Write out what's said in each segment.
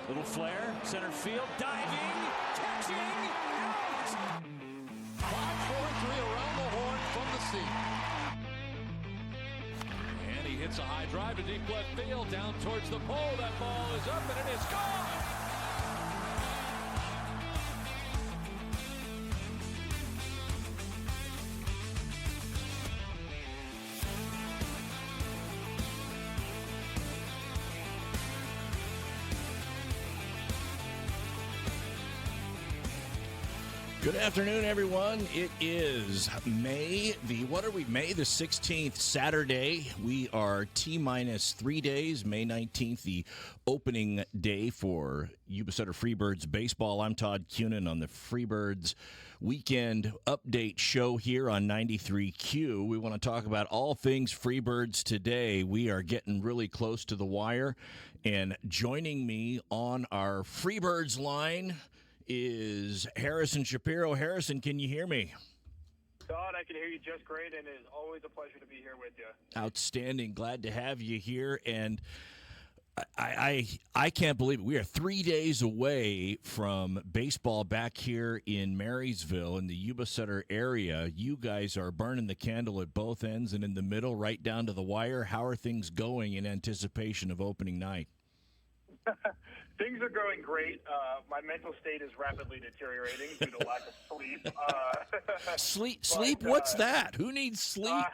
Little flare, center field, diving, catching, out! 5-4-3 around the horn from the seat. And he hits a high drive to deep left field, down towards the pole. That ball is up and it is gone! Good afternoon, everyone. It is May the 16th, Saturday. We are T-minus 3 days, May 19th, the opening day for Yuba Sutter Freebirds baseball. I'm Todd Kuhnen on the Freebirds weekend update show here on 93Q. We want to talk about all things Freebirds today. We are getting really close to the wire, and joining me on our Freebirds line is Harrison Shapiro. Harrison, can you hear me? Todd, I can hear you just great, and it is always a pleasure to be here with you. Outstanding. Glad to have you here. And I can't believe it. We are 3 days away from baseball back here in Marysville in the Yuba Sutter area. You guys are burning the candle at both ends and in the middle, right down to the wire. How are things going in anticipation of opening night? Things are going great. My mental state is rapidly deteriorating due to lack of sleep. Sleep? What's that? Who needs sleep?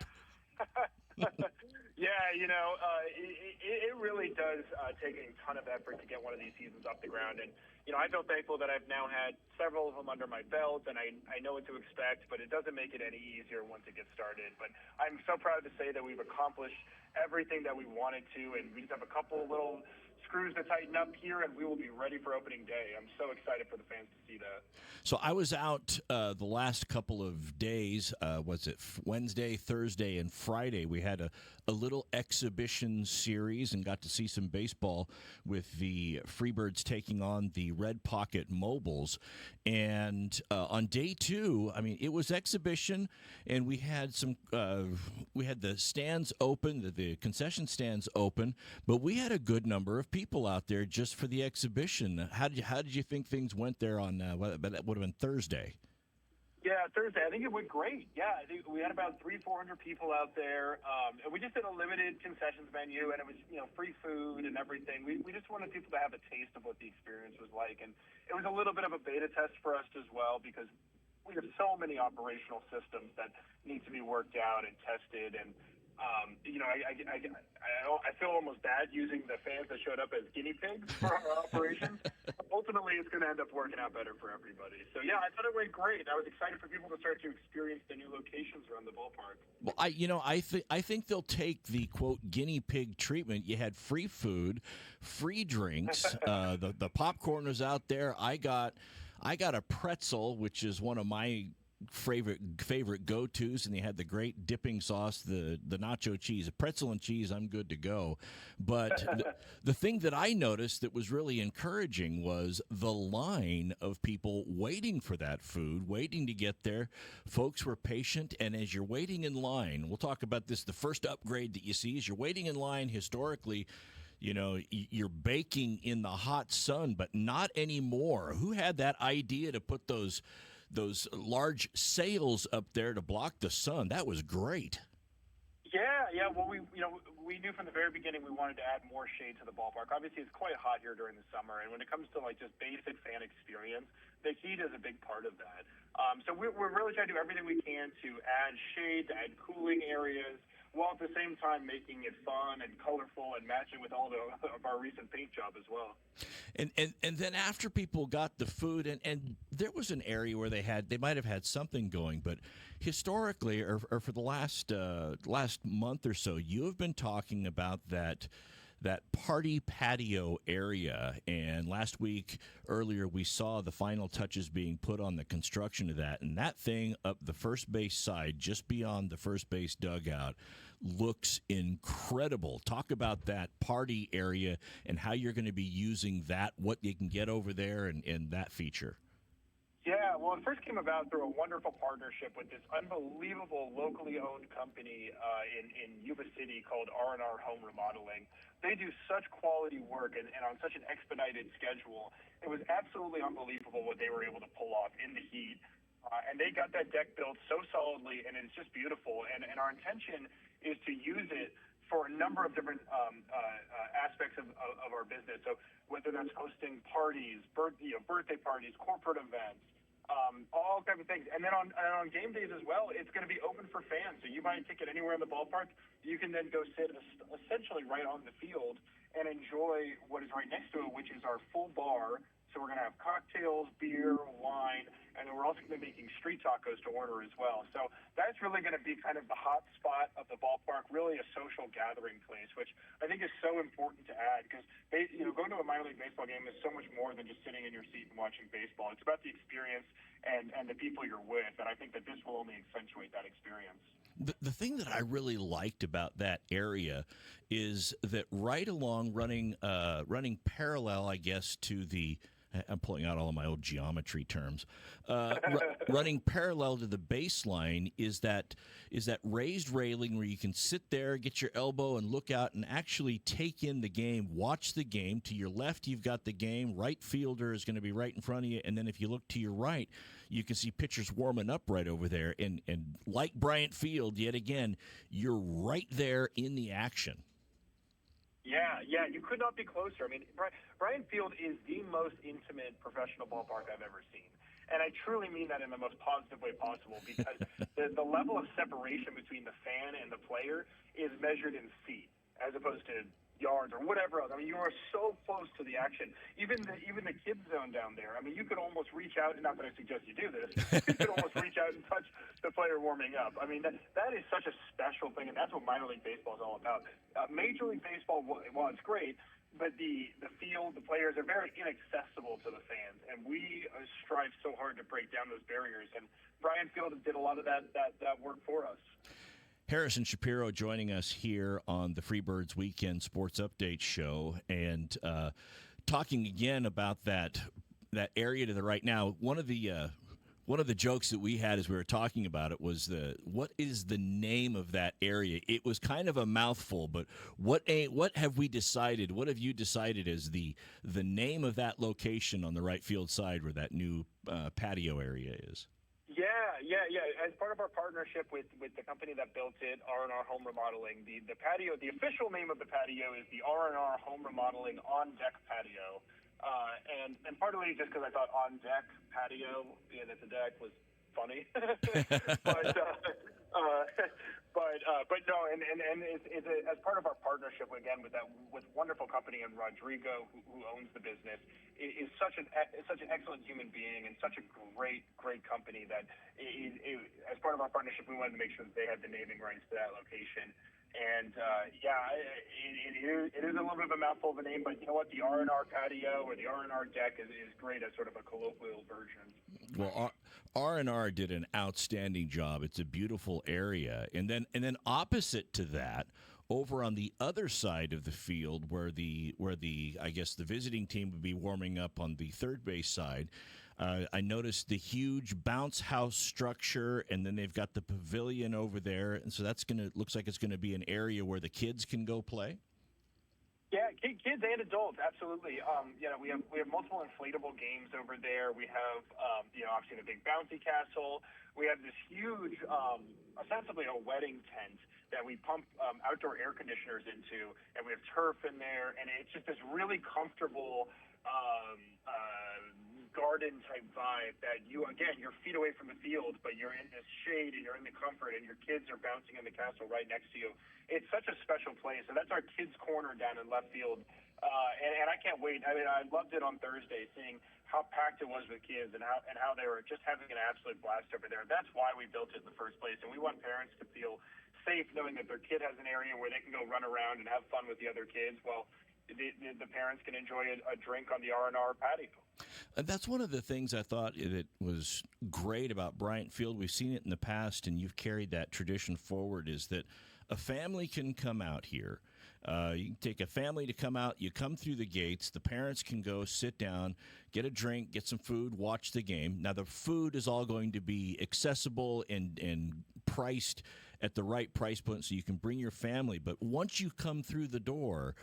Yeah, it really does take a ton of effort to get one of these seasons off the ground. And, I feel thankful that I've now had several of them under my belt, and I know what to expect, but it doesn't make it any easier once it gets started. But I'm so proud to say that we've accomplished everything that we wanted to, and we just have a couple little screws to tighten up here, and we will be ready for opening day. I'm so excited for the fans to see that. So I was out the last couple of days. Was it Wednesday, Thursday, and Friday? We had a little exhibition series and got to see some baseball with the Freebirds taking on the Red Pocket Mobiles. And on day two, it was exhibition, and we had the stands open, the concession stands open, but we had a good number of people out there just for the exhibition. How did you think things went there on that would have been Thursday? Yeah, Thursday. I think it went great. Yeah, I think we had about 300-400 people out there, and we just did a limited concessions menu, and it was free food and everything. We just wanted people to have a taste of what the experience was like, and it was a little bit of a beta test for us as well because we have so many operational systems that need to be worked out and tested, and I feel almost bad using the fans that showed up as guinea pigs for our operations. Ultimately, it's going to end up working out better for everybody. So, yeah, I thought it went great. I was excited for people to start to experience the new locations around the ballpark. Well, I think they'll take the, quote, guinea pig treatment. You had free food, free drinks. The popcorn was out there. I got a pretzel, which is one of my favorite go-tos, and they had the great dipping sauce, the nacho cheese, a pretzel and cheese. I'm good to go. But the thing that I noticed that was really encouraging was the line of people waiting for that food, waiting to get there. Folks were patient, and as you're waiting in line, we'll talk about this, the first upgrade that you see is you're waiting in line historically. You're baking in the hot sun, but not anymore. Who had that idea to put those large sails up there to block the sun? That was great. Yeah. Well, we knew from the very beginning we wanted to add more shade to the ballpark. Obviously, it's quite hot here during the summer, and when it comes to just basic fan experience, the heat is a big part of that. So we're really trying to do everything we can to add shade, to add cooling areas, while at the same time making it fun and colorful and matching with all of our recent paint job as well. And then after people got the food, and there was an area where they might have had something going, but historically, or for the last month or so, you have been talking about that party patio area, and last week earlier we saw the final touches being put on the construction of that, and that thing up the first base side just beyond the first base dugout looks incredible. Talk about that party area and how you're going to be using that, what you can get over there, and that feature. Yeah, well, it first came about through a wonderful partnership with this unbelievable locally owned company in Yuba City called R&R Home Remodeling. They do such quality work and on such an expedited schedule. It was absolutely unbelievable what they were able to pull off in the heat. And they got that deck built so solidly, and it's just beautiful. And our intention is to use it for a number of different aspects of our business. So whether that's hosting parties, birthday parties, corporate events, all kinds of things. And then on game days as well, it's going to be open for fans. So you buy a ticket anywhere in the ballpark, you can then go sit essentially right on the field and enjoy what is right next to it, which is our full bar. So we're going to have cocktails, beer, wine, and then we're also going to be making street tacos to order as well. So that's really going to be kind of the hot spot of the ballpark, really a social gathering place, which I think is so important to add because going to a minor league baseball game is so much more than just sitting in your seat and watching baseball. It's about the experience and the people you're with, and I think that this will only accentuate that experience. The thing that I really liked about that area is that right along running parallel, I guess, to the I'm pulling out all of my old geometry terms. Running parallel to the baseline is that raised railing where you can sit there, get your elbow, and look out and actually take in the game, watch the game. To your left, you've got the game. Right fielder is going to be right in front of you, and then if you look to your right, you can see pitchers warming up right over there. And like Bryant Field, yet again, you're right there in the action. Yeah, you could not be closer. I mean, Bryant Field is the most intimate professional ballpark I've ever seen. And I truly mean that in the most positive way possible because the level of separation between the fan and the player is measured in feet as opposed to yards or whatever else. I mean, you are so close to the action. Even the kids zone down there. I mean, you could almost reach out, not that I suggest you do this, you could almost reach out and touch the player warming up. I mean, that is such a special thing, and that's what minor league baseball is all about. Major league baseball, well, it's great, but the field, the players are very inaccessible to the fans, and we strive so hard to break down those barriers, and Bryant Field did a lot of that work for us. Harrison Shapiro joining us here on the Freebirds Weekend Sports Update Show and talking again about that area to the right. Now, one of the jokes that we had as we were talking about it was what is the name of that area? It was kind of a mouthful, but what have we decided? What have you decided is the name of that location on the right field side where that new patio area is? Yeah. As part of our partnership with the company that built it, R&R Home Remodeling, the patio, the official name of the patio is the R&R Home Remodeling On Deck Patio. And partly just because I thought on deck patio, being at the deck, was funny. But no, and it's as part of our partnership again with wonderful company and Rodrigo who owns the business is such an excellent human being and such a great company that as part of our partnership we wanted to make sure that they had the naming rights to that location. And it is a little bit of a mouthful of a name, but you know what? The R&R patio or the R&R deck is great as sort of a colloquial version. Well, R&R did an outstanding job. It's a beautiful area, and then opposite to that, over on the other side of the field, where the I guess the visiting team would be warming up on the third base side. I noticed the huge bounce house structure, and then they've got the pavilion over there, and so looks like it's gonna be an area where the kids can go play. Yeah, kids and adults, absolutely. We have multiple inflatable games over there. We have obviously the big bouncy castle. We have this huge, ostensibly a wedding tent that we pump outdoor air conditioners into, and we have turf in there, and it's just this really comfortable garden type vibe that you're feet away from the field, but you're in this shade and you're in the comfort, and your kids are bouncing in the castle right next to you. It's such a special place, and that's our kids' corner down in left field. And I can't wait. I mean, I loved it on Thursday, seeing how packed it was with kids and how they were just having an absolute blast over there. That's why we built it in the first place, and we want parents to feel safe knowing that their kid has an area where they can go run around and have fun with the other kids. Well, the parents can enjoy a drink on the R&R patio. That's one of the things I thought that was great about Bryant Field. We've seen it in the past, and you've carried that tradition forward, is that a family can come out here You can take a family to come out. You come through the gates. The parents can go sit down, get a drink, get some food, watch the game. Now, the food is all going to be accessible and priced at the right price point so you can bring your family. But once you come through the door,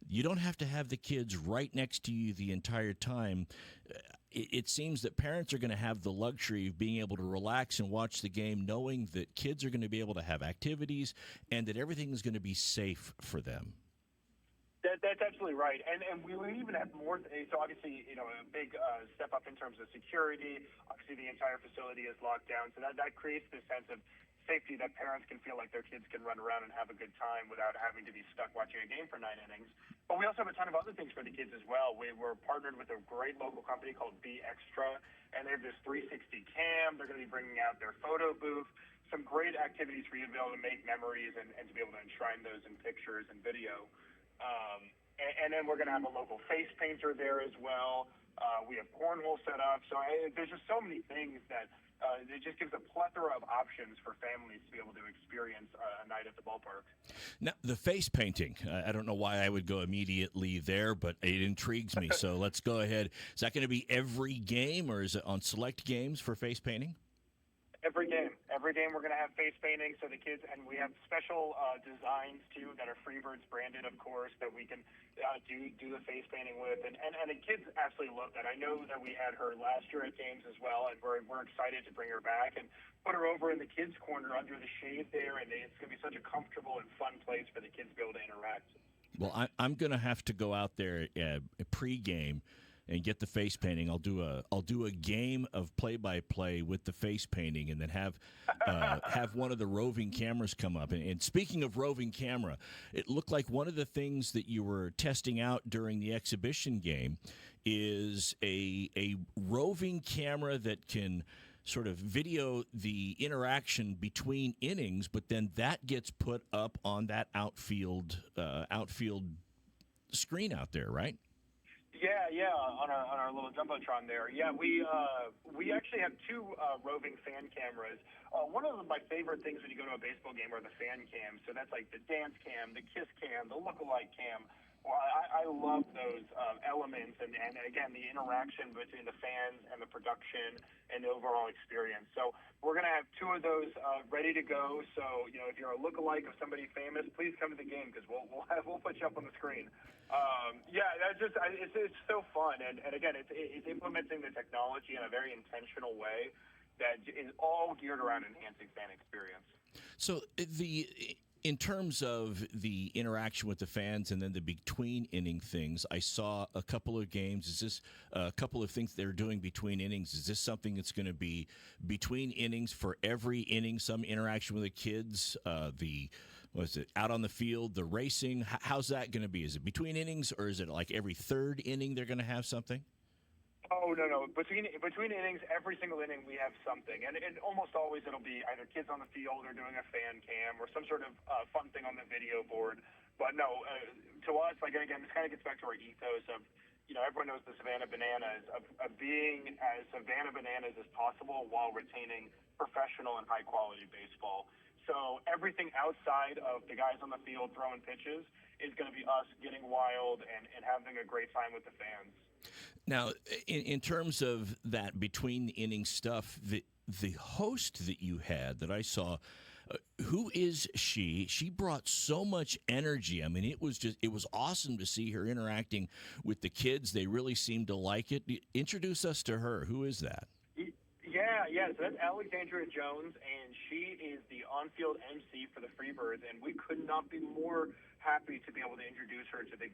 you don't have to have the kids right next to you the entire time. It seems that parents are going to have the luxury of being able to relax and watch the game, knowing that kids are going to be able to have activities and that everything is going to be safe for them. That's absolutely right. And we would even have more. So obviously, a big step up in terms of security. Obviously, the entire facility is locked down. So that creates this sense of safety that parents can feel like their kids can run around and have a good time without having to be stuck watching a game for 9 innings. But we also have a ton of other things for the kids as well. We're partnered with a great local company called Be Extra, and they have this 360 cam. They're going to be bringing out their photo booth. Some great activities for you to be able to make memories and to be able to enshrine those in pictures and video. And then we're going to have a local face painter there as well. We have cornhole set up. So there's just so many things that it just gives a plethora of options for families to be able to experience a night at the ballpark. Now, the face painting, I don't know why I would go immediately there, but it intrigues me. So let's go ahead. Is that going to be every game, or is it on select games for face painting? Every game we're going to have face painting, so the kids, and we have special designs too that are Freebirds branded, of course, that we can do the face painting with, and the kids absolutely love that. I know that we had her last year at games as well, and we're excited to bring her back and put her over in the kids' corner under the shade there, and it's going to be such a comfortable and fun place for the kids to be able to interact. Well, I'm going to have to go out there pre-game and get the face painting. I'll do a game of play-by-play with the face painting, and then have one of the roving cameras come up. And speaking of roving camera, it looked like one of the things that you were testing out during the exhibition game is a roving camera that can sort of video the interaction between innings, but then that gets put up on that outfield screen out there, right? Yeah, on our little jumbotron there. Yeah, we actually have two roving fan cameras. One of my favorite things when you go to a baseball game are the fan cams. So that's like the dance cam, the kiss cam, the look-alike cam. Well, I love those elements, and again, the interaction between the fans and the production and the overall experience. So we're going to have two of those ready to go. So, if you're a look-alike of somebody famous, please come to the game because we'll put you up on the screen. It's so fun, and again, it's implementing the technology in a very intentional way that is all geared around enhancing fan experience. So in terms of the interaction with the fans and then the between inning things, I saw a couple of games. Is this a couple of things they're doing between innings? Is this something that's going to be between innings for every inning, some interaction with the kids, out on the field, the racing? How's that going to be? Is it between innings, or is it like every third inning they're going to have something? Oh, no. Between innings, every single inning we have something. And almost always it'll be either kids on the field or doing a fan cam or some sort of fun thing on the video board. But no, to us, again, this kind of gets back to our ethos of, everyone knows the Savannah Bananas, of being as Savannah Bananas as possible while retaining professional and high-quality baseball. So everything outside of the guys on the field throwing pitches is going to be us getting wild and having a great time with the fans. Now, in terms of that between the innings stuff, the host that you had that I saw, who is she? She brought so much energy. I mean, it was awesome to see her interacting with the kids. They really seemed to like it. Introduce us to her. Who is that? Yeah. So that's Alexandria Jones, and she is the on-field MC for the Freebirds, and we could not be more happy to be able to introduce her to the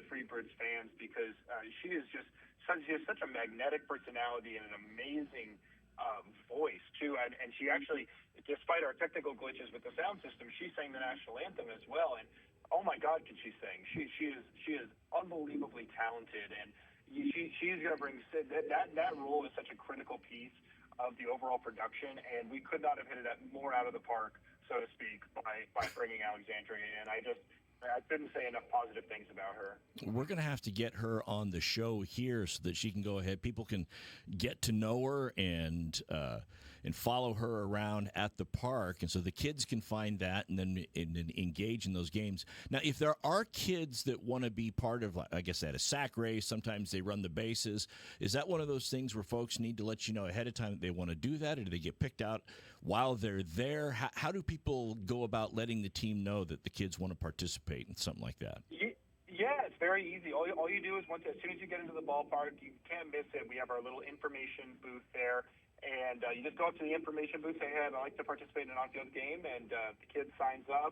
Freebirds fans because she has such a magnetic personality and an amazing voice too, and she actually, despite our technical glitches with the sound system, she sang the national anthem as well. And oh my God, can she sing? She is unbelievably talented, and she's going to bring that role is such a critical piece of the overall production, and we could not have hit it more out of the park, so to speak, by bringing Alexandria in. I couldn't say enough positive things about her. We're going to have to get her on the show here so that she can go ahead. People can get to know her and and follow her around at the park, and so the kids can find that and then engage in those games. Now, if there are kids that want to be part of, I guess, at a sack race, sometimes they run the bases. Is that one of those things where folks need to let you know ahead of time that they want to do that, or do they get picked out while they're there? How do people go about letting the team know that the kids want to participate in something like that? Yeah, it's very easy. All you do is as soon as you get into the ballpark, you can't miss it. We have our little information booth there, and you just go up to the information booth, say, hey, I'd like to participate in an on-field game, and the kid signs up.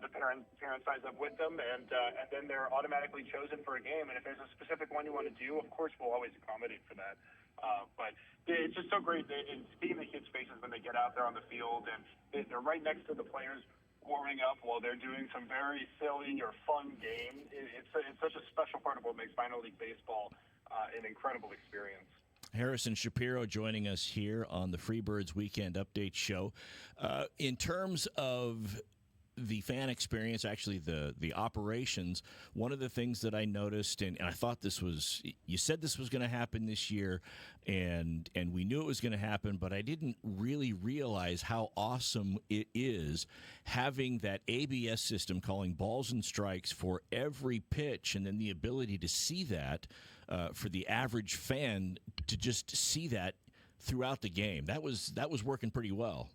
The parent signs up with them, and then they're automatically chosen for a game. And if there's a specific one you want to do, of course, we'll always accommodate for that. But it's just so great in seeing the kids' faces when they get out there on the field, and they're right next to the players warming up while they're doing some very silly or fun game. It's such a special part of what makes minor league baseball an incredible experience. Harrison Shapiro joining us here on the Freebirds Weekend Update Show. In terms of the fan experience, actually the operations, one of the things that I noticed, and I thought you said this was going to happen this year, and we knew it was going to happen, but I didn't really realize how awesome it is having that ABS system calling balls and strikes for every pitch, and then the ability to see that for the average fan to just see that throughout the game. That was working pretty well.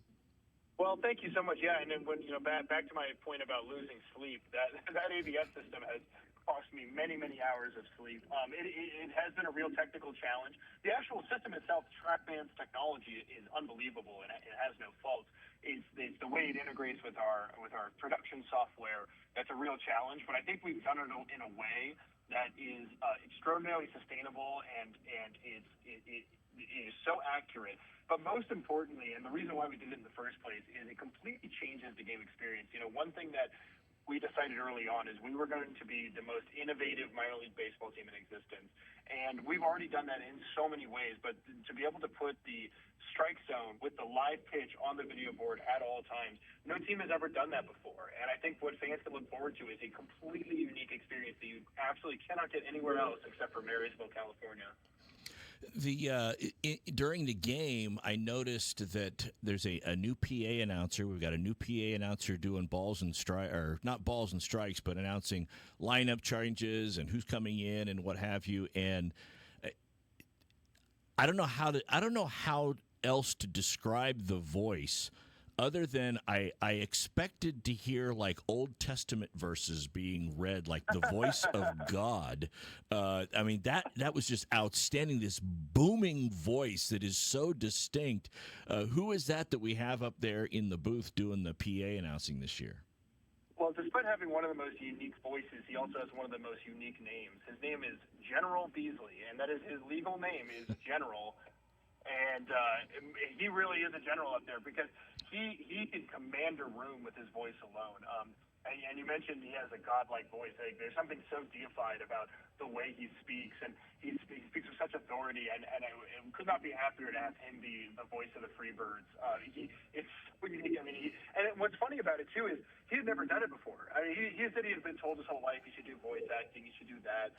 Well, thank you so much. Yeah, and then back to my point about losing sleep, that ABS system has cost me many hours of sleep. It has been a real technical challenge. The actual system itself, TrackMan's technology, is unbelievable, and it has no faults. It's the way it integrates with our production software that's a real challenge. But I think we've done it in a way that is extraordinarily sustainable, and it is so accurate. But most importantly, and the reason why we did it in the first place, is it completely changes the game experience. One thing that we decided early on is we were going to be the most innovative minor league baseball team in existence. And we've already done that in so many ways. But to be able to put the strike zone with the live pitch on the video board at all times, no team has ever done that before. And I think what fans can look forward to is a completely unique experience that you absolutely cannot get anywhere else except for Marysville, California. During the game, I noticed that there's a new PA announcer. We've got a new PA announcer doing balls and not balls and strikes, but announcing lineup changes and who's coming in and what have you. And I don't know how else to describe the voice other than I expected to hear like Old Testament verses being read, like the voice of God. I mean, that was just outstanding, this booming voice that is so distinct. Who is that we have up there in the booth doing the PA announcing this year? Well, despite having one of the most unique voices, he also has one of the most unique names. His name is General Beasley, and that is his legal name is General. And he really is a general up there because he can command a room with his voice alone. And you mentioned he has a godlike voice. There's something so deified about the way he speaks, and he speaks with such authority. And I could not be happier to have him be the voice of the Freebirds. It's so unique. I mean, and what's funny about it too is he had never done it before. I mean, he said he had been told his whole life he should do voice acting, he should do that,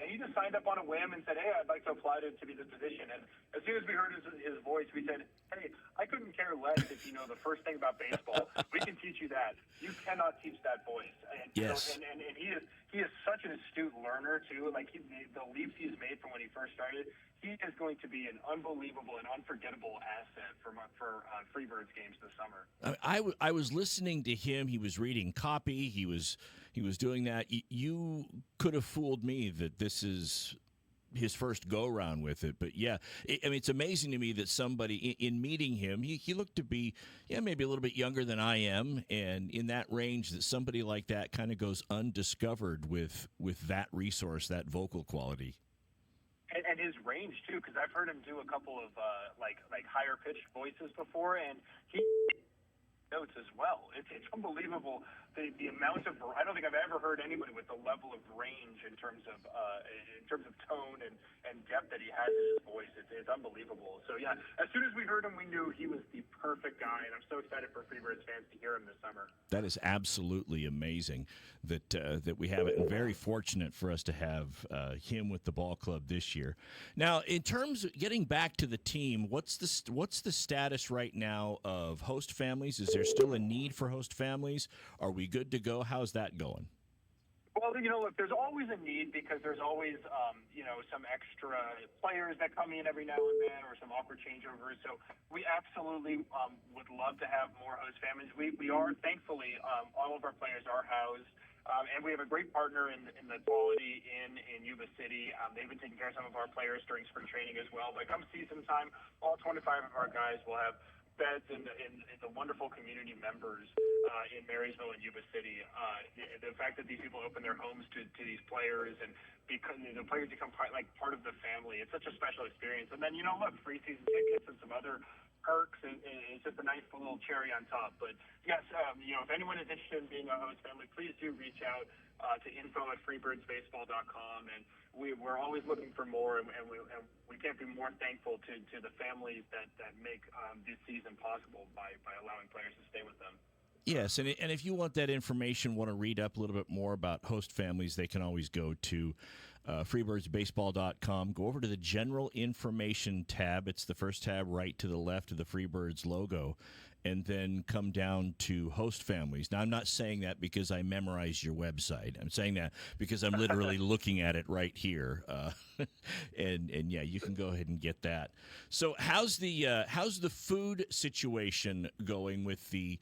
and he just signed up on a whim and said, "Hey, I'd like to apply to be this position." And as soon as we heard his voice, we said, "Hey, I couldn't care less if you know the first thing about baseball. We can teach you that. You cannot teach that voice." And, yes. And he is such an astute learner too. Like the leaps he's made from when he first started, he is going to be an unbelievable and unforgettable asset for Freebirds games this summer. I was listening to him. He was reading copy. He was doing that. You could have fooled me that this is his first go-around with it. But, yeah, I mean, it's amazing to me that somebody, in meeting him, he looked to be, maybe a little bit younger than I am, and in that range that somebody like that kind of goes undiscovered with that resource, that vocal quality. And his range, too, because I've heard him do a couple of, like higher-pitched voices before, and he notes as well. It's unbelievable the amount of. I don't think I've ever heard anybody with the level of range in terms of tone and depth that he has in his voice. It's unbelievable. So yeah, as soon as we heard him, we knew he was the perfect guy, and I'm so excited for Freebirds fans to hear him this summer. That is absolutely amazing that we have it, and very fortunate for us to have him with the ball club this year. Now, in terms of getting back to the team, what's the status right now of host families? Is there still a need for host families? Are we good to go? How's that going? Well, look, there's always a need because there's always, some extra players that come in every now and then or some awkward changeovers. So we absolutely would love to have more host families. We are, thankfully, all of our players are housed. And we have a great partner in the Quality Inn in Yuba City. They've been taking care of some of our players during spring training as well. But come season time, all 25 of our guys will have beds in the wonderful community members in Marysville and Yuba City. The fact that these people open their homes to these players and because the players become part of the family, it's such a special experience. And then, look, free season tickets and some other perks, and it's just a nice little cherry on top. But yes, if anyone is interested in being a host family, please do reach out to info@freebirdsbaseball.com, and we're always looking for more, and we can't be more thankful to the families that make this season possible by allowing players to stay with them. Yes, and if you want that information, want to read up a little bit more about host families, they can always go to freebirdsbaseball.com. Go over to the General Information tab. It's the first tab right to the left of the Freebirds logo, and then come down to host families. Now, I'm not saying that because I memorized your website. I'm saying that because I'm literally looking at it right here. And yeah, you can go ahead and get that. So how's the food situation going with the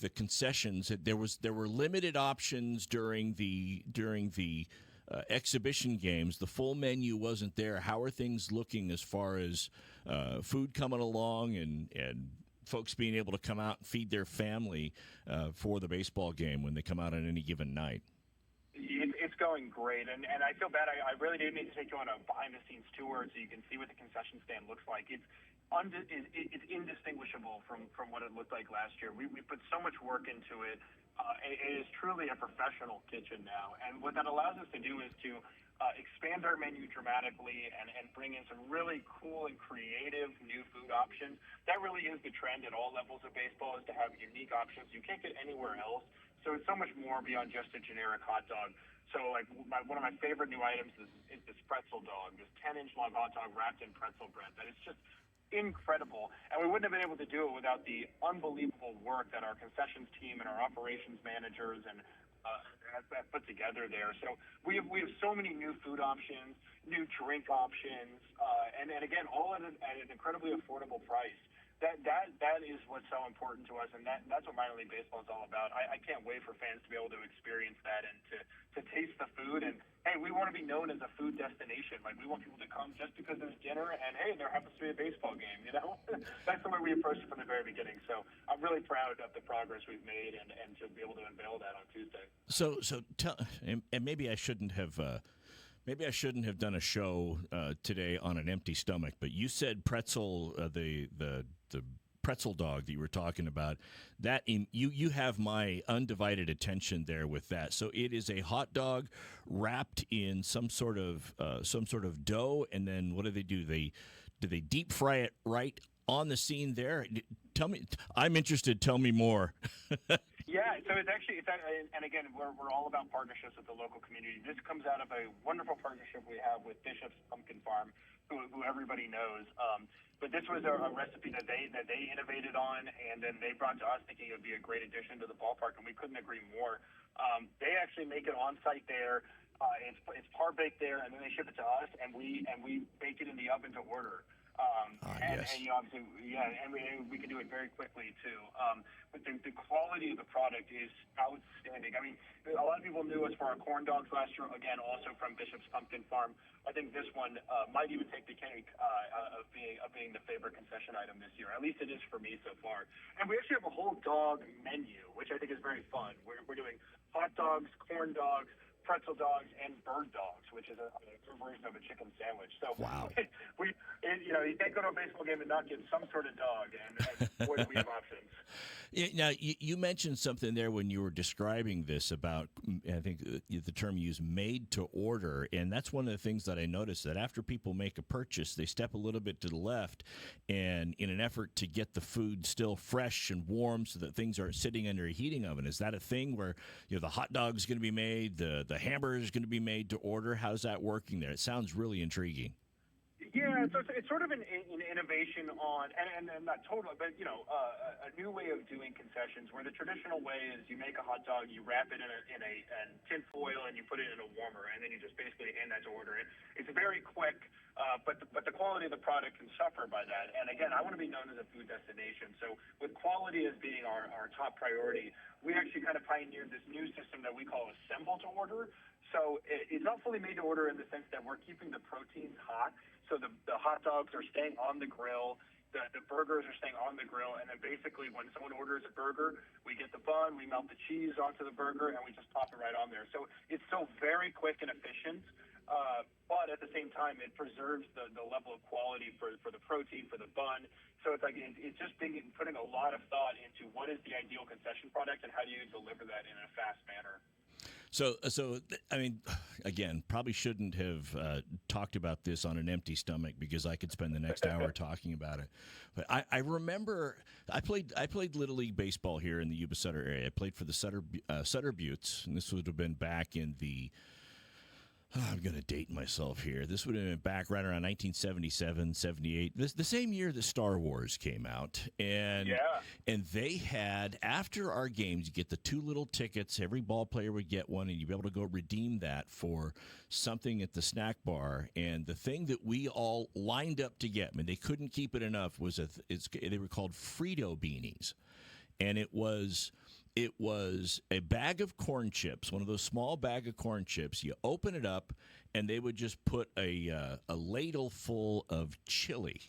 concessions? There were limited options during the exhibition games. The full menu wasn't there. How are things looking as far as food coming along and folks being able to come out and feed their family for the baseball game when they come out on any given night? It's going great, and I feel bad. I really do need to take you on a behind-the-scenes tour so you can see what the concession stand looks like. It's indistinguishable from what it looked like last year. We put so much work into it. It is truly a professional kitchen now, and what that allows us to do is to expand our menu dramatically and bring in some really cool and creative new food options. That really is the trend at all levels of baseball, is to have unique options you can't get anywhere else. So it's so much more beyond just a generic hot dog. So one of my favorite new items is this pretzel dog, this 10-inch long hot dog wrapped in pretzel bread. That is just incredible, and we wouldn't have been able to do it without the unbelievable work that our concessions team and our operations managers and have put together there. So we have so many new food options, new drink options, and again, all at an incredibly affordable price. That is what's so important to us, and that's what minor league baseball is all about. I can't wait for fans to be able to experience that and to taste the food. And hey, we want to be known as a food destination. We want people to come just because there's dinner, and hey, there happens to be a baseball game. That's the way we approached it from the very beginning. So I'm really proud of the progress we've made, and to be able to unveil that on Tuesday. So tell, and maybe I shouldn't have. Maybe I shouldn't have done a show today on an empty stomach, but you said pretzel, the pretzel dog that you were talking about. That you have my undivided attention there with that. So it is a hot dog wrapped in some sort of dough, and then what do? Do they deep fry it right on the scene there? Tell me, I'm interested. Tell me more. Yeah, so it's and again, we're all about partnerships with the local community. This comes out of a wonderful partnership we have with Bishop's Pumpkin Farm, who everybody knows. But this was a recipe that they innovated on, and then they brought to us thinking it would be a great addition to the ballpark, and we couldn't agree more. They actually make it on site there. It's par baked there, and then they ship it to us, and we bake it in the oven to order. Yes. And obviously, yeah, and we can do it very quickly too. But the quality of the product is outstanding. I mean, a lot of people knew us for our corn dogs last year. Again, also from Bishop's Pumpkin Farm. I think this one might even take the cake of being the favorite concession item this year. At least it is for me so far. And we actually have a whole dog menu, which I think is very fun. We're doing hot dogs, corn dogs, pretzel dogs and bird dogs, which is a version of a chicken sandwich. So wow. You can't go to a baseball game and not get some sort of dog, and boy, do we have options. Yeah, now, you mentioned something there when you were describing this about, I think the term you used, made to order. And that's one of the things that I noticed, that after people make a purchase, they step a little bit to the left, and in an effort to get the food still fresh and warm so that things aren't sitting under a heating oven. Is that a thing where the hot dog's going to be made, the hamburger is going to be made to order? How's that working there? It sounds really intriguing. Yeah, so it's sort of an innovation on, and not totally, but a new way of doing concessions, where the traditional way is you make a hot dog, you wrap it in a tin foil, and you put it in a warmer, and then you just basically hand that to order. It's very quick, but the quality of the product can suffer by that. And again, I want to be known as a food destination, so with quality as being our top priority, we actually kind of pioneered this new system that we call assemble to order. So it's not fully made to order in the sense that we're keeping the proteins hot. So the hot dogs are staying on the grill, the burgers are staying on the grill, and then basically when someone orders a burger, we get the bun, we melt the cheese onto the burger, and we just pop it right on there. So it's still very quick and efficient, but at the same time, it preserves the level of quality for the protein, for the bun. So it's like it's just putting a lot of thought into what is the ideal concession product and how do you deliver that in a fast manner. So I mean, again, probably shouldn't have talked about this on an empty stomach, because I could spend the next hour talking about it. But I remember I played Little League baseball here in the Yuba Sutter area. I played for the Sutter Buttes, and this would have been back in the. I'm going to date myself here. This would have been back right around 1977, 78, the same year that Star Wars came out. And they had, after our games, you get the 2 little tickets. Every ball player would get one, and you'd be able to go redeem that for something at the snack bar. And the thing that we all lined up to get, I mean, they couldn't keep it enough, was they were called Frito beanies. And it was a bag of corn chips, one of those small bag of corn chips. You open it up, and they would just put a ladle full of chili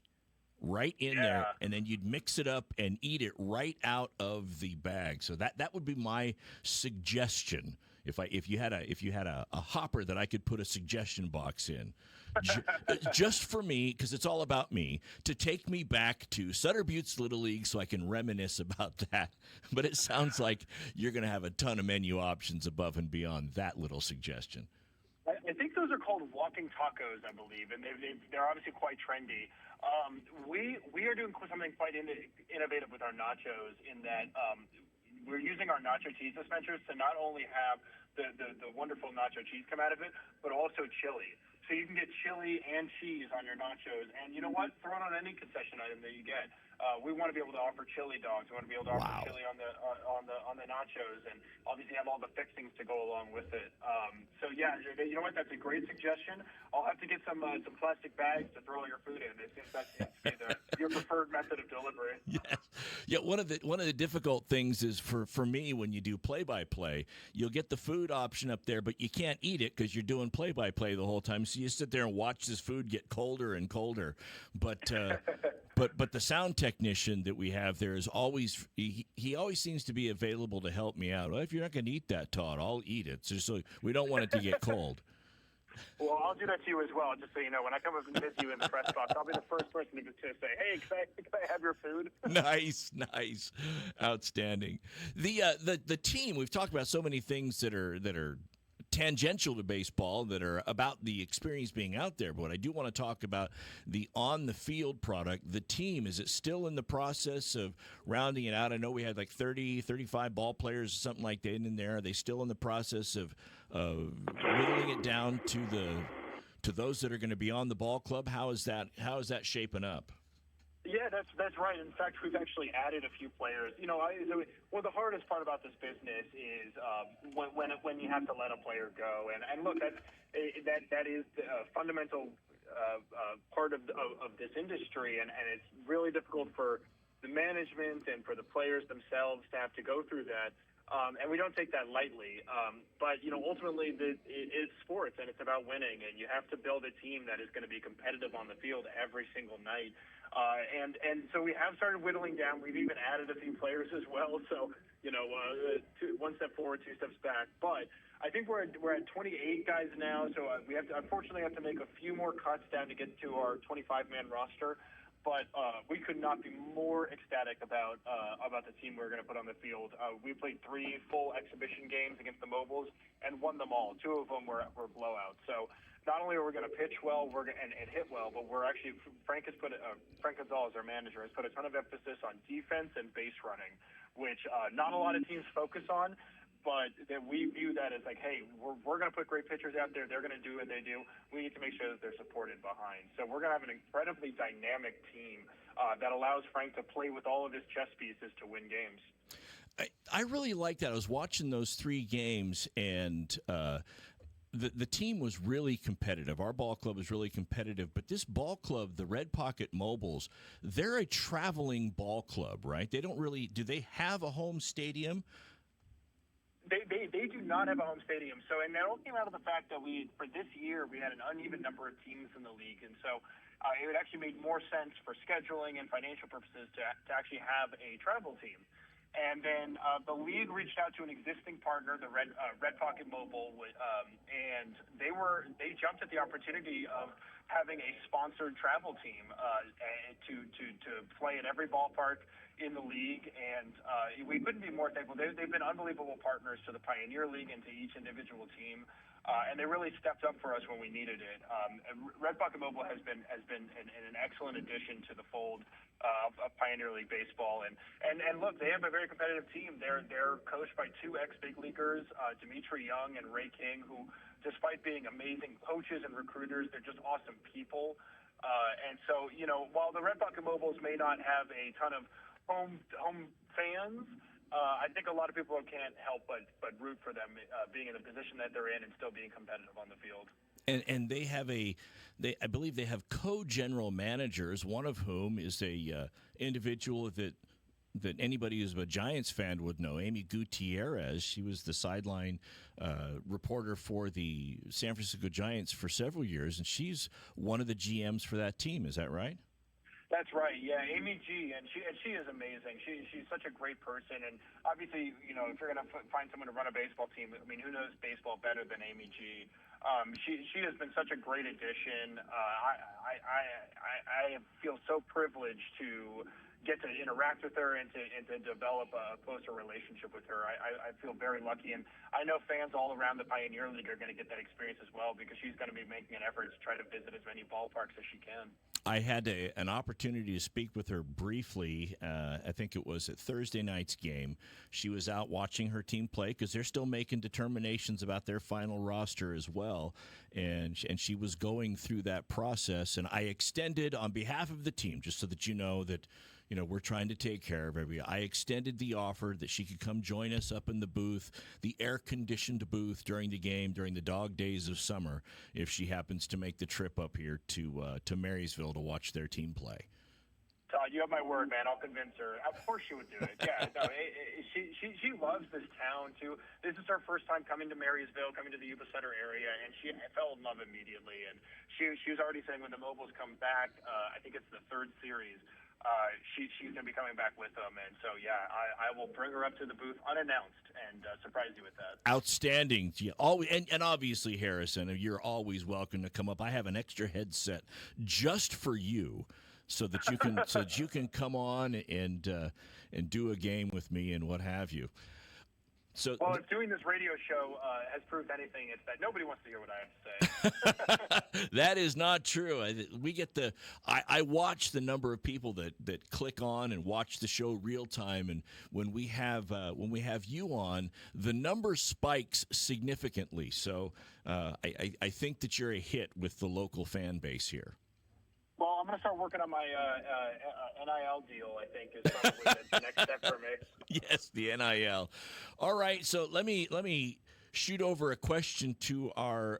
right in there, and then you'd mix it up and eat it right out of the bag. So that would be my suggestion if you had a hopper that I could put a suggestion box in. Just for me, because it's all about me, to take me back to Sutter Buttes Little League so I can reminisce about that. But it sounds like you're going to have a ton of menu options above and beyond that little suggestion. I think those are called walking tacos, I believe, and they're obviously quite trendy. We are doing something quite innovative with our nachos in that we're using our nacho cheese dispensers to not only have the wonderful nacho cheese come out of it, but also chili. So you can get chili and cheese on your nachos, and you know what? Throw it on any concession item that you get. We want to be able to offer chili dogs. We want to be able to offer chili on the nachos, and obviously have all the fixings to go along with it. So yeah, you know what? That's a great suggestion. I'll have to get some plastic bags to throw all your food in. It seems that seems to be your preferred method of delivery. Yes. Yeah. One of the difficult things is for me, when you do play-by-play, you'll get the food option up there, but you can't eat it because you're doing play-by-play the whole time. So you sit there and watch this food get colder and colder. But the sound technician that we have there is always he always seems to be available to help me out. Well, if you're not going to eat that, Todd, I'll eat it. So we don't want it to get cold. Well, I'll do that to you as well, just so you know. When I come up and visit you in the press box, I'll be the first person to say, hey, can I have your food? Nice. Outstanding. The team, we've talked about so many things that are tangential to baseball, that are about the experience being out there. But I do want to talk about the on-the-field product. The team, is it still in the process of rounding it out? I know we had like 30, 35 ball players or something like that in there. Are they still in the process of whittling it down to those that are going to be on the ball club? How is that shaping up? Yeah, that's right. In fact, we've actually added a few players. The hardest part about this business is when you have to let a player go. And look, that is a fundamental part of this industry, and it's really difficult for the management and for the players themselves to have to go through that. And we don't take that lightly. But ultimately, it's sports, and it's about winning, and you have to build a team that is going to be competitive on the field every single night. And so we have started whittling down. We've even added a few players as well. So, one step forward, two steps back. But I think we're at 28 guys now, so we unfortunately have to make a few more cuts down to get to our 25-man roster. But we could not be more ecstatic about the team we're going to put on the field. We played 3 full exhibition games against the Mobiles and won them all. 2 of them were blowouts. So not only are we going to pitch well and hit well, but we're actually Frank Gonzalez, our manager, has put a ton of emphasis on defense and base running, which not a lot of teams focus on. But that we view that as like, hey, we're going to put great pitchers out there. They're going to do what they do. We need to make sure that they're supported behind. So we're going to have an incredibly dynamic team that allows Frank to play with all of his chess pieces to win games. I really like that. I was watching those 3 games, and the team was really competitive. Our ball club is really competitive. But this ball club, the Red Pocket Mobiles, they're a traveling ball club, right? They don't really – do they have a home stadium? They do not have a home stadium. So, and that all came out of the fact that for this year, we had an uneven number of teams in the league. And so it actually made more sense for scheduling and financial purposes to actually have a travel team. And then the league reached out to an existing partner, the Red Pocket Mobile, and they jumped at the opportunity of having a sponsored travel team to play at every ballpark in the league, and we couldn't be more thankful. They've been unbelievable partners to the Pioneer League and to each individual team, and they really stepped up for us when we needed it. Red Pocket Mobile has been an excellent addition to the fold of Pioneer League baseball, and look, they have a very competitive team. They're coached by 2 ex-big leaguers, Dimitri Young and Ray King, who, despite being amazing coaches and recruiters, they're just awesome people. And so, while the Red Pocket Mobiles may not have a ton of home fans, I think a lot of people can't help but root for them being in the position that they're in and still being competitive on the field. And they have I believe they have co-general managers, one of whom is a individual that anybody who's a Giants fan would know, Amy Gutierrez. She was the sideline reporter for the San Francisco Giants for several years, and she's one of the GMs for that team. Is that right? That's right. Yeah, Amy G, and she is amazing. She's such a great person, and obviously, if you're going to find someone to run a baseball team, I mean, who knows baseball better than Amy G? She has been such a great addition. I feel so privileged to get to interact with her and to develop a closer relationship with her. I feel very lucky, and I know fans all around the Pioneer League are going to get that experience as well, because she's going to be making an effort to try to visit as many ballparks as she can. I had an opportunity to speak with her briefly. I think it was at Thursday night's game. She was out watching her team play because they're still making determinations about their final roster as well. And she was going through that process. And I extended on behalf of the team, just so that you know that, we're trying to take care of everybody. I extended the offer that she could come join us up in the booth, the air-conditioned booth during the game, during the dog days of summer, if she happens to make the trip up here to Marysville to watch their team play. Todd, you have my word, man. I'll convince her. Of course she would do it. Yeah, no, she loves this town, too. This is her first time coming to Marysville, coming to the Yuba Center area, and she fell in love immediately. And she was already saying when the Mobiles come back, I think it's the 3rd series, she's going to be coming back with them. And so, yeah, I will bring her up to the booth unannounced and surprise you with that. Outstanding. Yeah, and obviously, Harrison, you're always welcome to come up. I have an extra headset just for you, so that you can come on and do a game with me and what have you. So, well, if doing this radio show has proved anything, it's that nobody wants to hear what I have to say. That is not true. We get I watch the number of people that click on and watch the show real time, and when we have you on, the number spikes significantly. So I think that you're a hit with the local fan base here. Well, I'm going to start working on my NIL deal, I think, is probably the next step for me. Yes, the NIL. All right, so let me shoot over a question to our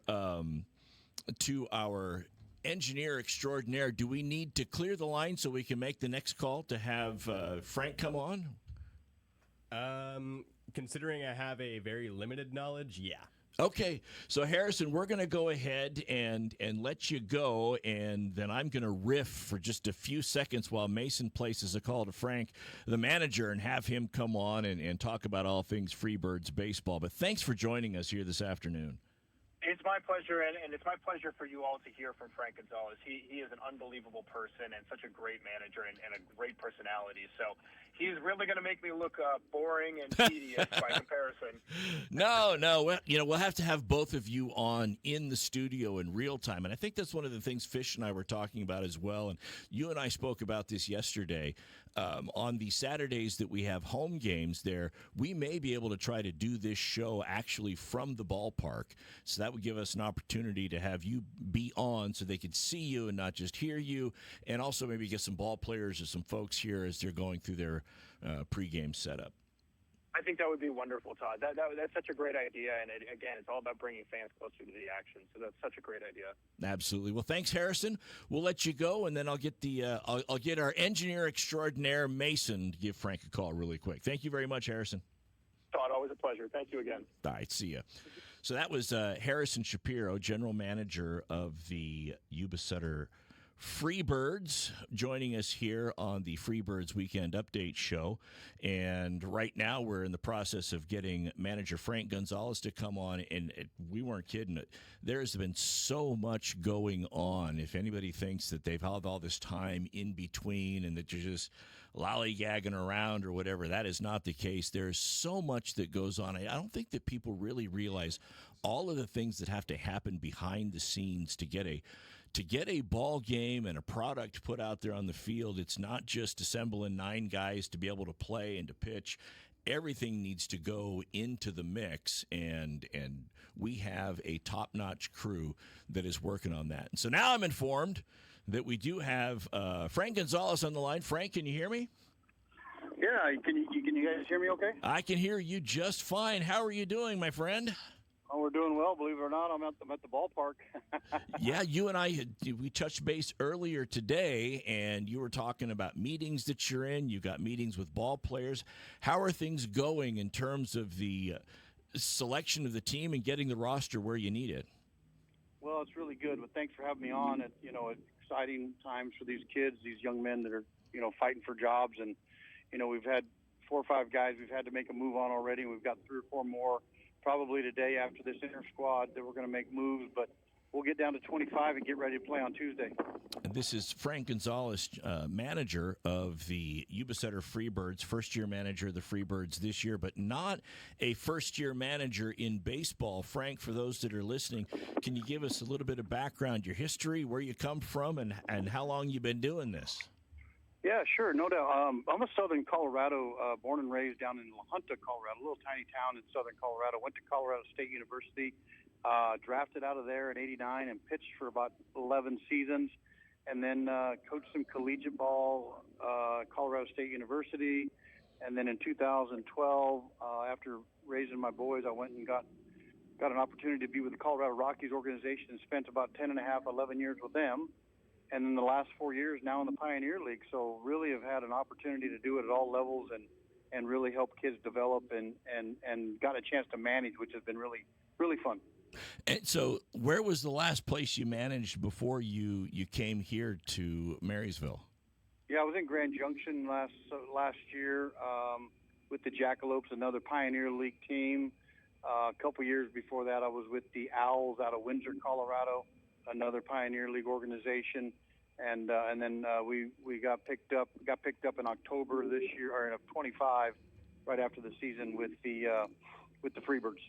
engineer extraordinaire. Do we need to clear the line so we can make the next call to have Frank come on? Considering I have a very limited knowledge, yeah. Okay, so Harrison, we're going to go ahead and let you go, and then I'm going to riff for just a few seconds while Mason places a call to Frank, the manager, and have him come on and talk about all things Freebirds baseball. But thanks for joining us here this afternoon. It's my pleasure, and it's my pleasure for you all to hear from Frank Gonzalez. He is an unbelievable person and such a great manager and a great personality. So he's really going to make me look boring and tedious by comparison. No. Well, we'll have to have both of you on in the studio in real time. And I think that's one of the things Fish and I were talking about as well. And you and I spoke about this yesterday. On the Saturdays that we have home games there, we may be able to try to do this show actually from the ballpark. So that would give us an opportunity to have you be on so they could see you and not just hear you, and also maybe get some ball players or some folks here as they're going through their pregame setup. I think that would be wonderful, Todd. That's such a great idea, and again, it's all about bringing fans closer to the action. So that's such a great idea. Absolutely. Well, thanks, Harrison. We'll let you go, and then I'll get I'll get our engineer extraordinaire Mason to give Frank a call really quick. Thank you very much, Harrison. Todd, always a pleasure. Thank you again. All right, see ya. So that was Harrison Shapiro, general manager of the Yuba Sutter Freebirds, joining us here on the Freebirds Weekend Update Show. And right now we're in the process of getting manager Frank Gonzalez to come on, and we weren't kidding. There's been so much going on. If anybody thinks that they've had all this time in between and that you're just lollygagging around or whatever, that is not the case. There's so much that goes on. I don't think that people really realize all of the things that have to happen behind the scenes to get a ball game and a product put out there on the field. It's not just assembling 9 guys to be able to play and to pitch. Everything needs to go into the mix, and we have a top-notch crew that is working on that. And so now I'm informed that we do have Frank Gonzalez on the line. Frank, can you hear me? Yeah, can you guys hear me okay? I can hear you just fine. How are you doing, my friend? Oh, we're doing well, believe it or not. I'm at the ballpark. Yeah, you and I, we touched base earlier today, and you were talking about meetings that you're in. You got meetings with ball players. How are things going in terms of the selection of the team and getting the roster where you need it? Well, it's really good, but thanks for having me on. It's exciting times for these kids, these young men that are, fighting for jobs. And, we've had 4 or 5 guys we've had to make a move on already. We've got 3 or 4 more probably today after this inter squad that we're going to make moves, but we'll get down to 25 and get ready to play on Tuesday. This is Frank Gonzalez, manager of the Yuba Sutter Freebirds, first-year manager of the Freebirds this year, but not a first-year manager in baseball. Frank, for those that are listening, can you give us a little bit of background, your history, where you come from, and how long you've been doing this? Yeah, sure, no doubt. I'm a Southern Colorado, born and raised down in La Junta, Colorado, a little tiny town in Southern Colorado. Went to Colorado State University, drafted out of there in '89 and pitched for about 11 seasons, and then coached some collegiate ball, Colorado State University. And then in 2012, after raising my boys, I went and got an opportunity to be with the Colorado Rockies organization and spent about 11 years with them. And then the last 4 years now in the Pioneer League. So really have had an opportunity to do it at all levels and really help kids develop and got a chance to manage, which has been really, really fun. And so where was the last place you managed before you came here to Marysville? Yeah, I was in Grand Junction last year with the Jackalopes, another Pioneer League team. A couple years before that, I was with the Owls out of Windsor, Colorado, another Pioneer League organization, and then we got picked up in October this year, or in 25, right after the season with the Freebirds.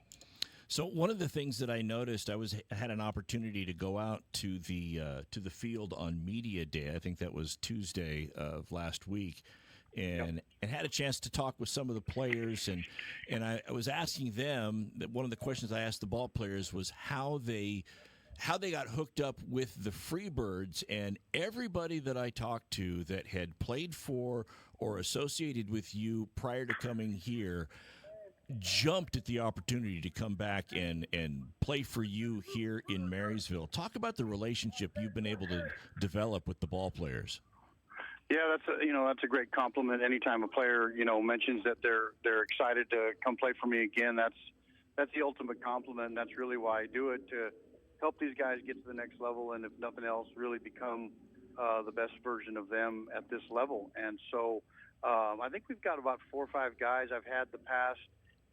So one of the things that I noticed, I had an opportunity to go out to the field on Media Day. I think that was Tuesday of last week. And had a chance to talk with some of the players, and I was asking them that one of the questions I asked the ball players was how they got hooked up with the Freebirds, and everybody that I talked to that had played for or associated with you prior to coming here jumped at the opportunity to come back and play for you here in Marysville. Talk about the relationship you've been able to develop with the ball players. Yeah, that's a great compliment. Anytime a player mentions that they're excited to come play for me again, that's the ultimate compliment, and that's really why I do it, to help these guys get to the next level, and if nothing else, really become the best version of them at this level. And so I think we've got about 4 or 5 guys I've had the past,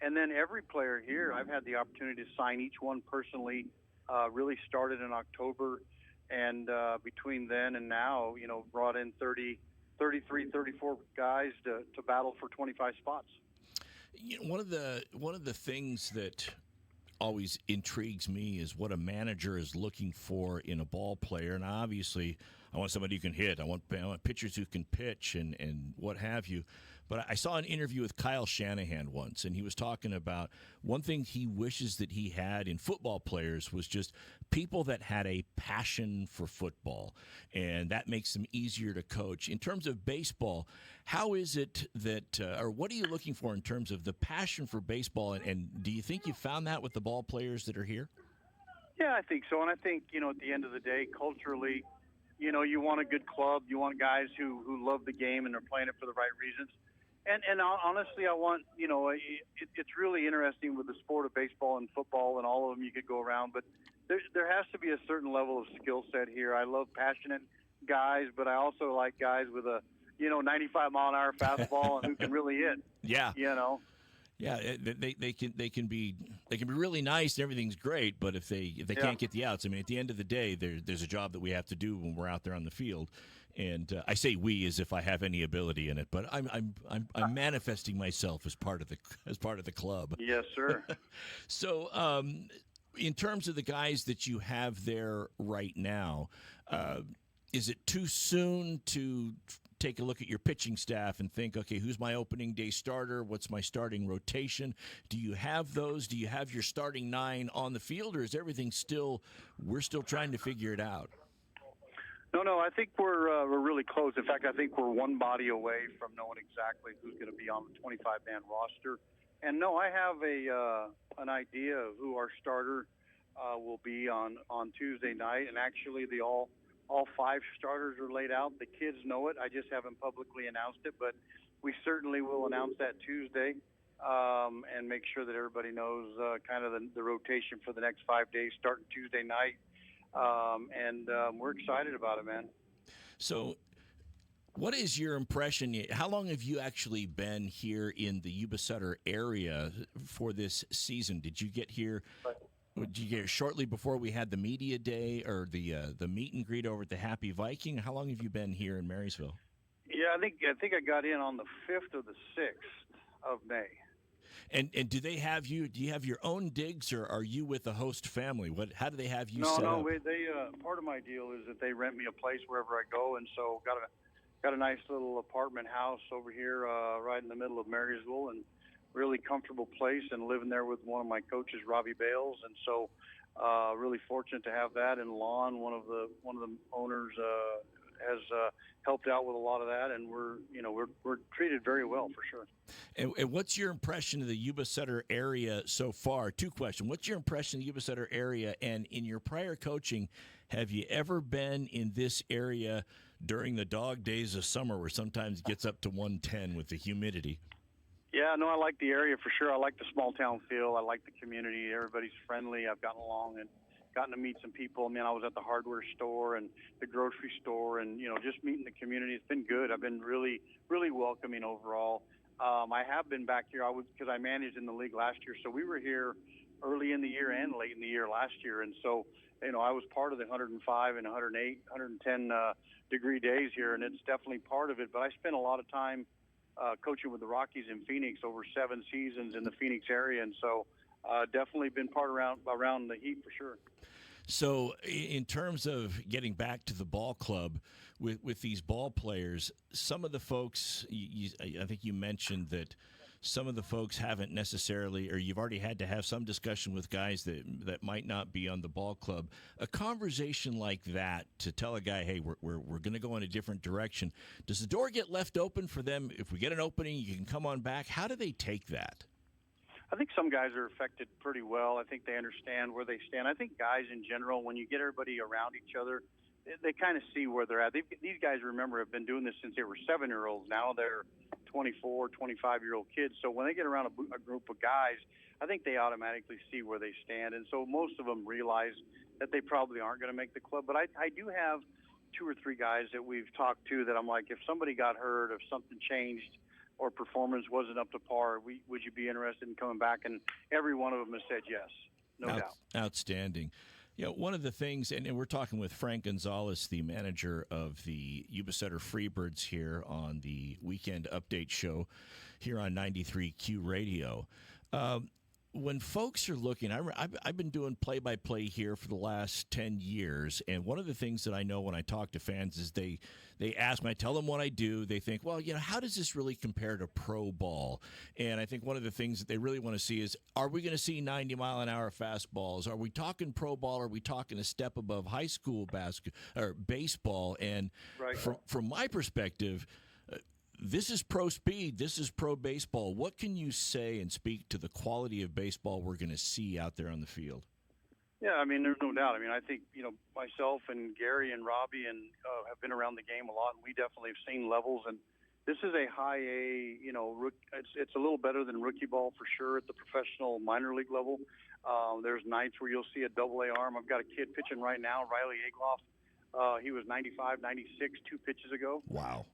and then every player here, I've had the opportunity to sign each one personally. Really started in October, and between then and now, brought in 33, 34 guys to battle for 25 spots. One of the things that always intrigues me is what a manager is looking for in a ball player. And obviously, I want somebody who can hit. I want pitchers who can pitch and what have you. But I saw an interview with Kyle Shanahan once, and he was talking about one thing he wishes that he had in football players was just people that had a passion for football, and that makes them easier to coach. In terms of baseball, how is it that, or what are you looking for in terms of the passion for baseball, and do you think you found that with the ball players that are here? Yeah, I think so. And I think, at the end of the day, culturally, you want a good club. You want guys who love the game and are playing it for the right reasons. And honestly, I want, it's really interesting with the sport of baseball and football and all of them you could go around, but there has to be a certain level of skill set here. I love passionate guys, but I also like guys with a, 95-mile-an-hour fastball and who can really hit. Yeah. Yeah, they can be really nice and everything's great, but if they can't get the outs, I mean, at the end of the day, there's a job that we have to do when we're out there on the field, and I say we as if I have any ability in it, but I'm manifesting myself as part of the club. Yes, sir. So, in terms of the guys that you have there right now, is it too soon to take a look at your pitching staff and think, okay, who's my opening day starter? What's my starting rotation? Do you have those? Do you have your starting 9 on the field, or is everything we're still trying to figure it out? No, I think we're really close. In fact, I think we're one body away from knowing exactly who's going to be on the 25-man roster. And no, I have an idea of who our starter will be on Tuesday night, and actually all 5 starters are laid out. The kids know it. I just haven't publicly announced it, but we certainly will announce that Tuesday and make sure that everybody knows kind of the rotation for the next 5 days starting Tuesday night. And we're excited about it, man. So what is your impression? How long have you actually been here in the Yuba Sutter area for this season? Did you get here? Did you get here shortly before we had the media day or the meet and greet over at the Happy Viking? How long have you been here in Marysville? Yeah, I think I got in on the 5th or the 6th of May. And do they have you? Do you have your own digs, or are you with the host family? How do they have you set up? No. They part of my deal is that they rent me a place wherever I go, and so got a nice little apartment house over here, right in the middle of Marysville, and really comfortable place. And living there with one of my coaches, Robbie Bales, and so really fortunate to have that. And Lon, one of the owners, has helped out with a lot of that, and we're treated very well for sure. And what's your impression of the Yuba Sutter area so far? 2 questions. What's your impression of the Yuba Sutter area? And in your prior coaching, have you ever been in this area during the dog days of summer where sometimes it gets up to 110 with the humidity? Yeah, no, I like the area for sure. I like the small town feel. I like the community. Everybody's friendly. I've gotten along and gotten to meet some people. I mean, I was at the hardware store and the grocery store, and just meeting the community. It's been good. I've been really, really welcoming overall. I have been back here. Because I managed in the league last year, so we were here early in the year and late in the year last year, and so I was part of the 105 and 108, 110 degree days here, and it's definitely part of it. But I spent a lot of time coaching with the Rockies in Phoenix over 7 seasons in the Phoenix area, and so definitely been part around the heat for sure. So in terms of getting back to the ball club with these ball players, some of the folks, I think you mentioned that some of the folks haven't necessarily, or you've already had to have some discussion with guys that might not be on the ball club. A conversation like that to tell a guy, hey, we're going to go in a different direction. Does the door get left open for them? If we get an opening, you can come on back. How do they take that? I think some guys are affected pretty well. I think they understand where they stand. I think guys in general, when you get everybody around each other, they kind of see where they're at. These guys, remember, have been doing this since they were 7-year-olds. Now they're 24, 25-year-old kids. So when they get around a group of guys, I think they automatically see where they stand. And so most of them realize that they probably aren't going to make the club. But I do have 2 or 3 guys that we've talked to that I'm like, if somebody got hurt, if something changed or performance wasn't up to par, would you be interested in coming back? And every one of them has said yes, no doubt. Outstanding. You know, one of the things, and we're talking with Frank Gonzalez, the manager of the Yuba Sutter Freebirds here on the Weekend Update Show here on 93Q Radio. When folks are looking, I've been doing play-by-play here for the last 10 years, and one of the things that I know when I talk to fans is they ask me, I tell them what I do, they think, well, you know, how does this really compare to pro ball? And I think one of the things that they really want to see is, are we going to see 90-mile-an-hour fastballs? Are we talking pro ball? Are we talking a step above high school or baseball? And right. From my perspective, this is pro speed. This is pro baseball. What can you say and speak to the quality of baseball we're going to see out there on the field? Yeah, I mean, there's no doubt. I mean, I think, you know, myself and Gary and Robbie and have been around the game a lot, and we definitely have seen levels. And this is a high A, you know, it's a little better than rookie ball for sure at the professional minor league level. There's nights where you'll see a double-A arm. I've got a kid pitching right now, Riley Egloff. He was 95, 96 2 pitches ago. Wow.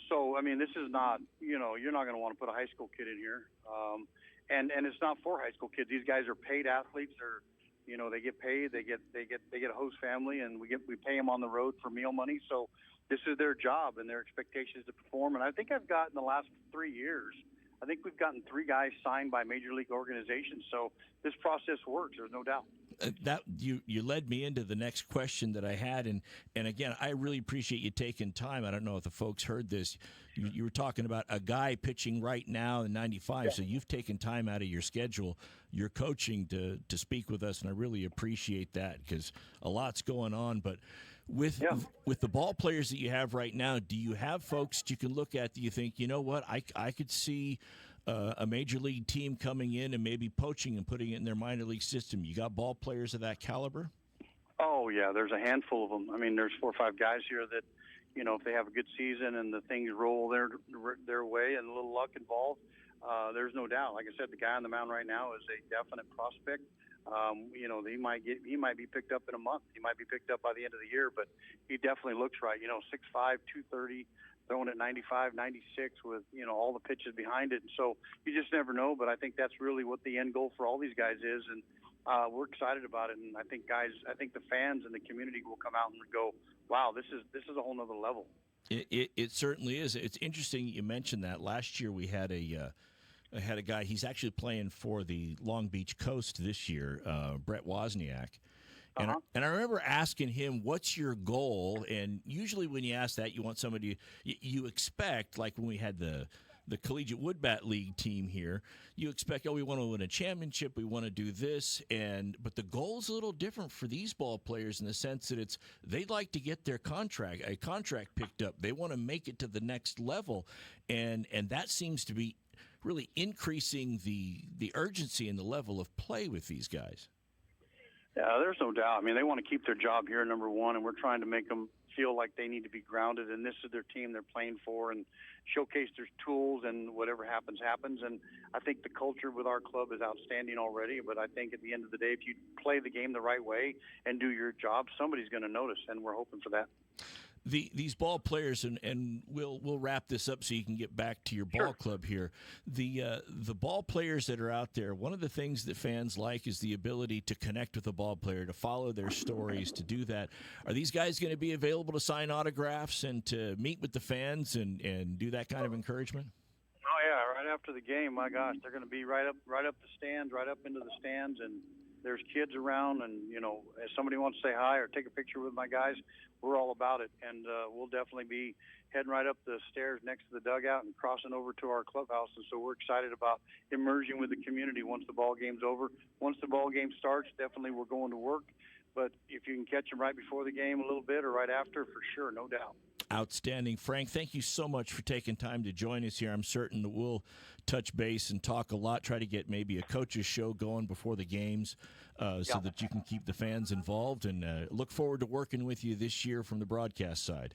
So, I mean, this is not, you know, you're not going to want to put a high school kid in here. And it's not for high school kids. These guys are paid athletes. They're, you know, they get paid. They get a host family, and we pay them on the road for meal money. So this is their job, and their expectation is to perform. And I think I've gotten the last 3 years, I think we've gotten 3 guys signed by major league organizations. So this process works. There's no doubt. That you led me into the next question that I had, and again, I really appreciate you taking time. I don't know if the folks heard this. You were talking about a guy pitching right now in 95, so you've taken time out of your schedule, your coaching to speak with us, and I really appreciate that because a lot's going on. But with the ball players that you have right now, do you have folks that you can look at that you think, you know what, I could see a major league team coming in and maybe poaching and putting it in their minor league system? You got ball players of that caliber? Oh, yeah, there's a handful of them. I mean, there's 4 or 5 guys here that, you know, if they have a good season and the things roll their way and a little luck involved, there's no doubt. Like I said, the guy on the mound right now is a definite prospect. You know, he might be picked up in a month. He might be picked up by the end of the year, but he definitely looks right. You know, 6'5", 230, throwing at 95, 96 with, you know, all the pitches behind it. And so you just never know, but I think that's really what the end goal for all these guys is. And we're excited about it. And I think the fans and the community will come out and go, wow, this is a whole nother level. It certainly is. It's interesting you mentioned that. Last year we had I had a guy, he's actually playing for the Long Beach Coast this year, Brett Wozniak. And, and I remember asking him, what's your goal? And usually when you ask that, you want somebody, you expect, like when we had the Collegiate Woodbat League team here, you expect, we want to win a championship, we want to do this. But the goal is a little different for these ball players in the sense that they'd like to get their contract picked up. They want to make it to the next level. And that seems to be really increasing the urgency and the level of play with these guys. Yeah, there's no doubt. I mean, they want to keep their job here, number one, and we're trying to make them feel like they need to be grounded, and this is their team they're playing for, and showcase their tools, and whatever happens, happens. And I think the culture with our club is outstanding already, but I think at the end of the day, if you play the game the right way and do your job, somebody's going to notice, and we're hoping for that. These ball players, and we'll wrap this up so you can get back to your ball club here. The ball players that are out there, one of the things that fans like is the ability to connect with a ball player, to follow their stories, to do that. Are these guys going to be available to sign autographs and to meet with the fans and do that kind of encouragement? Oh yeah, right after the game, my gosh, they're going to be right up the stands, right up into the stands, and there's kids around, and, you know, if somebody wants to say hi or take a picture with my guys, we're all about it. And we'll definitely be heading right up the stairs next to the dugout and crossing over to our clubhouse. And so we're excited about immersion with the community once the ball game's over. Once the ball game starts, definitely we're going to work. But if you can catch them right before the game a little bit or right after, for sure, no doubt. Outstanding. Frank, thank you so much for taking time to join us here. I'm certain that we'll touch base and talk a lot, try to get maybe a coach's show going before the games so that you can keep the fans involved, and look forward to working with you this year from the broadcast side.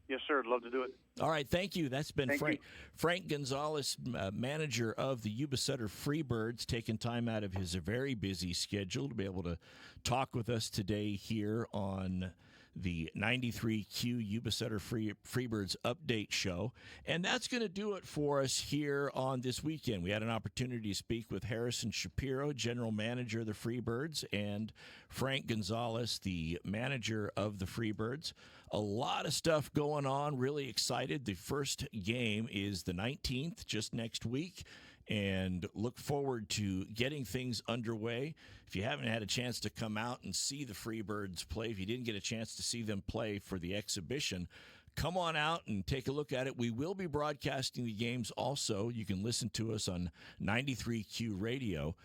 Yes, sir. I'd love to do it. All right, thank you. That's been Thank Frank. you. Frank Gonzalez, manager of the Yuba Sutter Freebirds, taking time out of his very busy schedule to be able to talk with us today here on the 93Q Yuba Sutter Freebirds update show. And that's going to do it for us here on this weekend. We had an opportunity to speak with Harrison Shapiro, general manager of the Freebirds, and Frank Gonzalez, the manager of the Freebirds. A lot of stuff going on. Really excited. The first game is the 19th, just next week, and look forward to getting things underway. If you haven't had a chance to come out and see the Freebirds play, if you didn't get a chance to see them play for the exhibition, come on out and take a look at it. We will be broadcasting the games also. You can listen to us on 93Q Radio.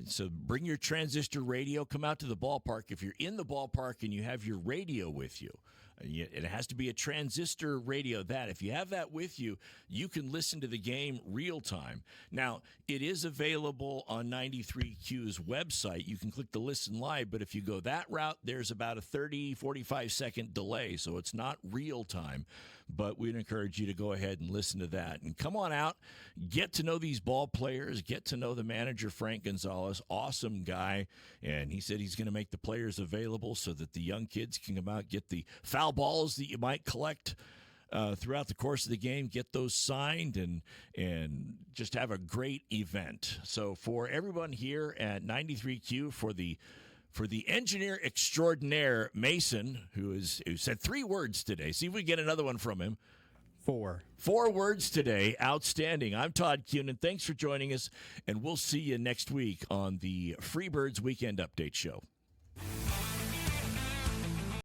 So bring your transistor radio. Come out to the ballpark. If you're in the ballpark and you have your radio with you, it has to be a transistor radio. If you have that with you, you can listen to the game real time. Now, it is available on 93Q's website. You can click the listen live, but if you go that route, there's about a 45-second delay, so it's not real time. But we'd encourage you to go ahead and listen to that. And come on out, get to know these ball players, get to know the manager, Frank Gonzalez, awesome guy. And he said he's going to make the players available so that the young kids can come out, get the foul balls that you might collect throughout the course of the game, get those signed, and just have a great event. So for everyone here at 93Q, for the engineer extraordinaire, Mason, who said 3 words today. See if we get another one from him. 4 words today. Outstanding. I'm Todd Kuhnen. Thanks for joining us, and we'll see you next week on the Freebirds Weekend Update Show.